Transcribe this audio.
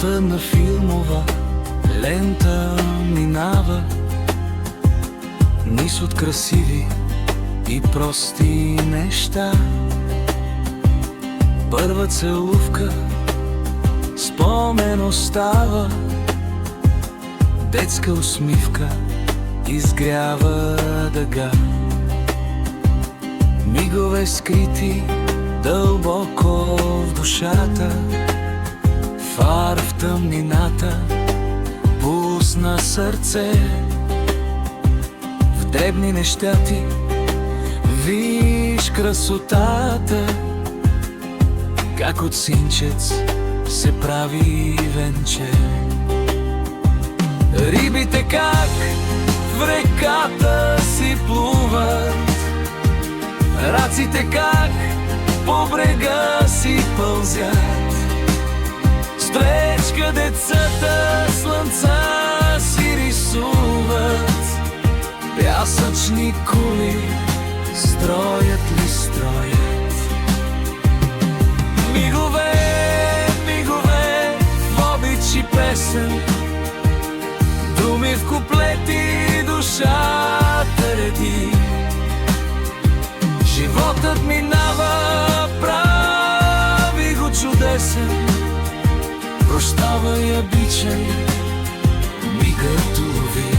Живота на филмова лента минава низ от красиви и прости неща. Първа целувка спомен остава, детска усмивка изгрява дъга. Мигове скрити дълбоко в душата, фар в тъмнината пусна сърце. В дребни неща ти виж красотата, как от синчец се прави венче. Рибите как в реката си плуват, раците как по брега си пълзят. С пречка децата слънца си рисуват, пясъчни кули строят ли строят. Мигове, мигове в обич и песен, думи в куплети душата реди. Животът минава, прави го чудесен, прощавай, обичай, мигът улови.